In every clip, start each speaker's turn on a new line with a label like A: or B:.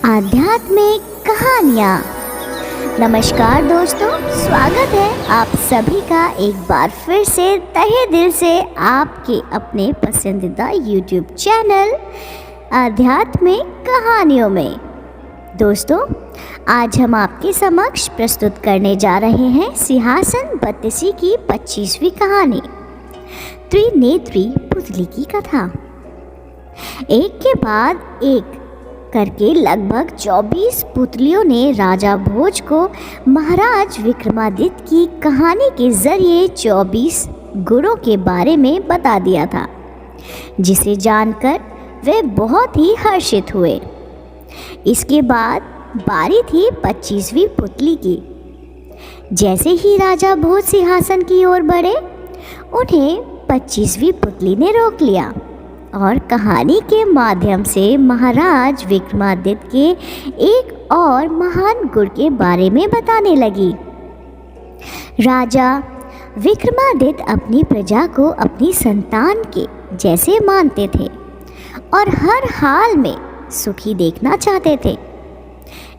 A: आध्यात्मिक कहानियाँ। नमस्कार दोस्तों, स्वागत है आप सभी का एक बार फिर से तहे दिल से आपके अपने पसंदीदा YouTube चैनल आध्यात्मिक कहानियों में। दोस्तों, आज हम आपके समक्ष प्रस्तुत करने जा रहे हैं सिंहासन बत्तीसी की 25वीं कहानी, त्रिनेत्री पुतली की कथा। एक के बाद एक करके लगभग 24 पुतलियों ने राजा भोज को महाराज विक्रमादित्य की कहानी के जरिए 24 गुणों के बारे में बता दिया था, जिसे जानकर वे बहुत ही हर्षित हुए। इसके बाद बारी थी 25वीं पुतली की। जैसे ही राजा भोज सिंहासन की ओर बढ़े, उन्हें 25वीं पुतली ने रोक लिया और कहानी के माध्यम से महाराज विक्रमादित्य के एक और महान गुण के बारे में बताने लगी। राजा विक्रमादित्य अपनी प्रजा को अपनी संतान के जैसे मानते थे और हर हाल में सुखी देखना चाहते थे।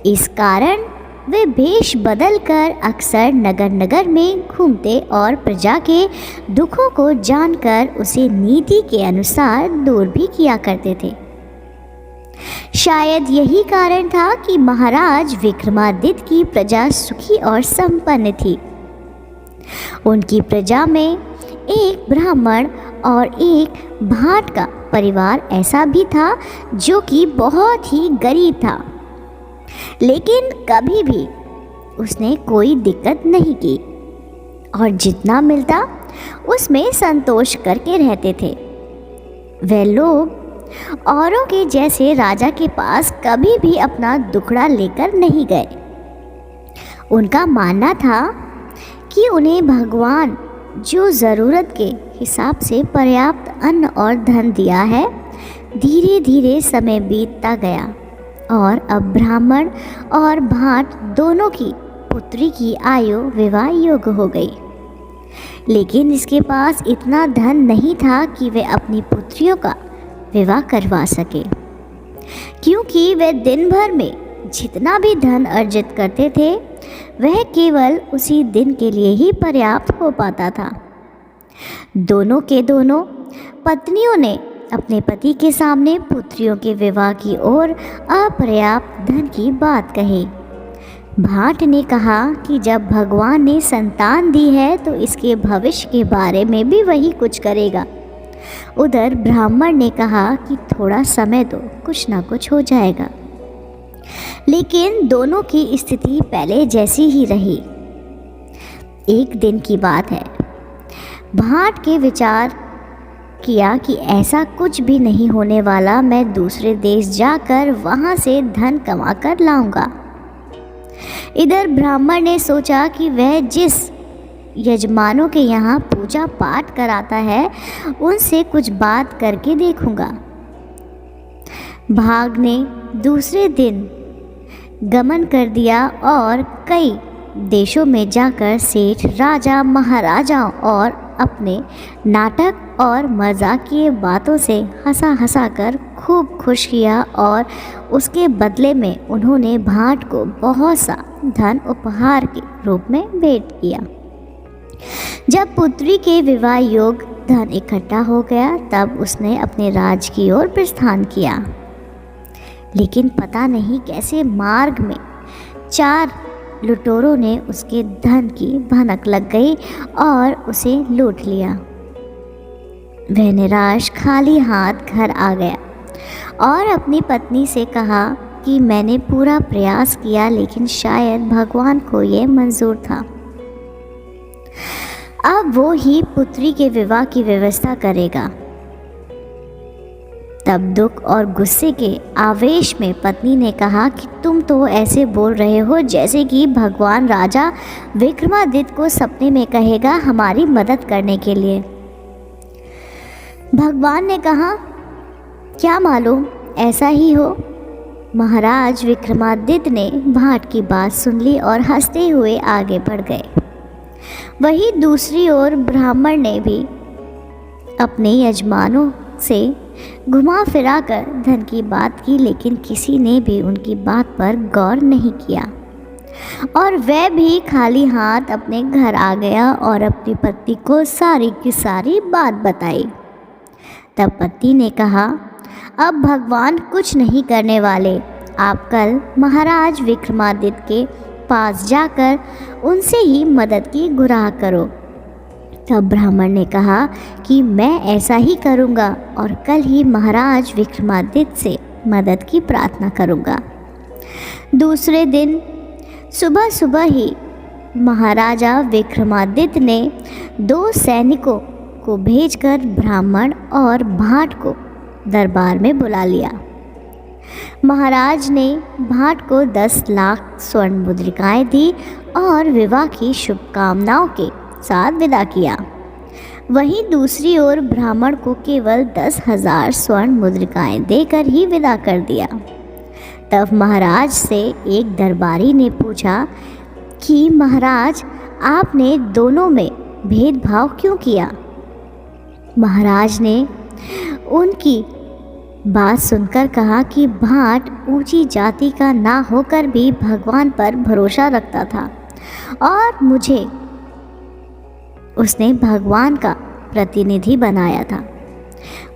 A: इस कारण वे भेष बदल कर अक्सर नगर नगर में घूमते और प्रजा के दुखों को जानकर उसे नीति के अनुसार दूर भी किया करते थे। शायद यही कारण था कि महाराज विक्रमादित्य की प्रजा सुखी और संपन्न थी। उनकी प्रजा में एक ब्राह्मण और एक भाट का परिवार ऐसा भी था जो कि बहुत ही गरीब था, लेकिन कभी भी उसने कोई दिक्कत नहीं की और जितना मिलता उसमें संतोष करके रहते थे। वे लोग औरों के जैसे राजा के पास कभी भी अपना दुखड़ा लेकर नहीं गए। उनका मानना था कि उन्हें भगवान जो ज़रूरत के हिसाब से पर्याप्त अन्न और धन दिया है, धीरे धीरे समय बीतता गया और अब ब्राह्मण और भाट दोनों की पुत्री की आयु विवाह योग्य हो गई। लेकिन इसके पास इतना धन नहीं था कि वे अपनी पुत्रियों का विवाह करवा सके, क्योंकि वे दिन भर में जितना भी धन अर्जित करते थे वह केवल उसी दिन के लिए ही पर्याप्त हो पाता था। दोनों पत्नियों ने अपने पति के सामने पुत्रियों के विवाह की ओर अपर्याप्त धन की बात कही। भाट ने कहा कि जब भगवान ने संतान दी है तो इसके भविष्य के बारे में भी वही कुछ करेगा। उधर ब्राह्मण ने कहा कि थोड़ा समय दो, कुछ ना कुछ हो जाएगा। लेकिन दोनों की स्थिति पहले जैसी ही रही। एक दिन की बात है, भाट के विचार किया कि ऐसा कुछ भी नहीं होने वाला, मैं दूसरे देश जाकर वहाँ से धन कमा कर लाऊंगा। इधर ब्राह्मण ने सोचा कि वह जिस यजमानों के यहाँ पूजा पाठ कराता है उनसे कुछ बात करके देखूंगा। भाग ने दूसरे दिन गमन कर दिया और कई देशों में जाकर सेठ, राजा, महाराजाओं और अपने नाटक और मजाकिये बातों से हंसा कर खूब खुश किया और उसके बदले में उन्होंने भाट को बहुत सा धन उपहार के रूप में भेंट किया। जब पुत्री के विवाह योग्य धन इकट्ठा हो गया तब उसने अपने राज्य की ओर प्रस्थान किया। लेकिन पता नहीं कैसे मार्ग में 4 लुटेरों ने उसके धन की भनक लग गई और उसे लूट लिया। वह निराश खाली हाथ घर आ गया और अपनी पत्नी से कहा कि मैंने पूरा प्रयास किया, लेकिन शायद भगवान को ये मंजूर था। अब वो ही पुत्री के विवाह की व्यवस्था करेगा। तब दुख और गुस्से के आवेश में पत्नी ने कहा कि तुम तो ऐसे बोल रहे हो जैसे कि भगवान राजा विक्रमादित्य को सपने में कहेगा हमारी मदद करने के लिए। भगवान ने कहा, क्या मालूम ऐसा ही हो। महाराज विक्रमादित्य ने भाट की बात सुन ली और हंसते हुए आगे बढ़ गए। वहीं दूसरी ओर ब्राह्मण ने भी अपने यजमानों से घुमा फिरा कर धन की बात की, लेकिन किसी ने भी उनकी बात पर गौर नहीं किया और वह भी खाली हाथ अपने घर आ गया और अपनी पत्नी को सारी की सारी बात बताई। तब पत्नी ने कहा, अब भगवान कुछ नहीं करने वाले, आप कल महाराज विक्रमादित्य के पास जाकर उनसे ही मदद की गुहार करो। तब ब्राह्मण ने कहा कि मैं ऐसा ही करूँगा और कल ही महाराज विक्रमादित्य से मदद की प्रार्थना करूँगा। दूसरे दिन सुबह सुबह ही महाराजा विक्रमादित्य ने 2 सैनिकों को भेजकर ब्राह्मण और भाट को दरबार में बुला लिया। महाराज ने भाट को 10 लाख स्वर्ण मुद्रिकाएं दी और विवाह की शुभकामनाओं के साथ विदा किया। वहीं दूसरी ओर ब्राह्मण को केवल 10,000 स्वर्ण मुद्रिकाएं देकर ही विदा कर दिया। तब महाराज से एक दरबारी ने पूछा कि महाराज, आपने दोनों में भेदभाव क्यों किया? महाराज ने उनकी बात सुनकर कहा कि भाट ऊंची जाति का ना होकर भी भगवान पर भरोसा रखता था और मुझे उसने भगवान का प्रतिनिधि बनाया था।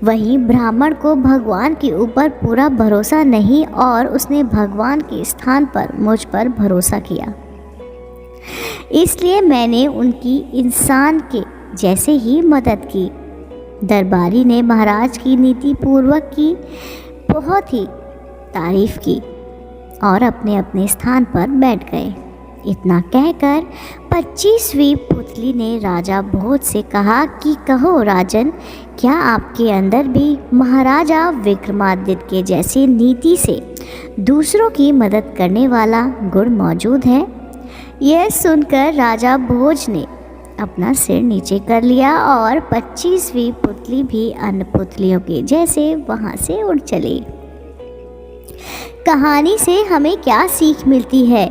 A: वहीं ब्राह्मण को भगवान के ऊपर पूरा भरोसा नहीं और उसने भगवान के स्थान पर मुझ पर भरोसा किया, इसलिए मैंने उनकी इंसान के जैसे ही मदद की। दरबारी ने महाराज की नीति पूर्वक की बहुत ही तारीफ की और अपने अपने स्थान पर बैठ गए। इतना कहकर 25वीं पुतली ने राजा भोज से कहा कि कहो राजन, क्या आपके अंदर भी महाराजा विक्रमादित्य के जैसी नीति से दूसरों की मदद करने वाला गुण मौजूद है? यह सुनकर राजा भोज ने अपना सिर नीचे कर लिया और 25वीं पुतली भी अन्य पुतलियों के जैसे वहाँ से उड़ चली। कहानी से हमें क्या सीख मिलती है?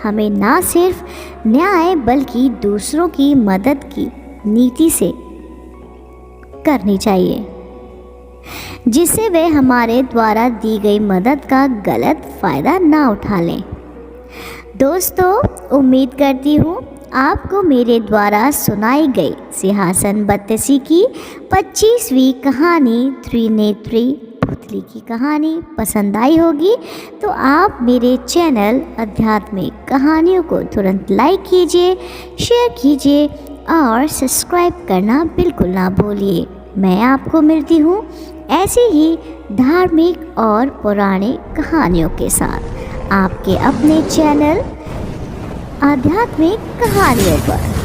A: हमें ना सिर्फ न्याय बल्कि दूसरों की मदद की नीति से करनी चाहिए, जिससे वे हमारे द्वारा दी गई मदद का गलत फ़ायदा ना उठा लें। दोस्तों, उम्मीद करती हूँ आपको मेरे द्वारा सुनाई गई सिंहासन बत्तीसी की 25वीं कहानी त्रिनेत्री पुतली की कहानी पसंद आई होगी। तो आप मेरे चैनल आध्यात्मिक कहानियों को तुरंत लाइक कीजिए, शेयर कीजिए और सब्सक्राइब करना बिल्कुल ना भूलिए। मैं आपको मिलती हूँ ऐसे ही धार्मिक और पौराणिक कहानियों के साथ आपके अपने चैनल आध्यात्मिक कहानियों पर।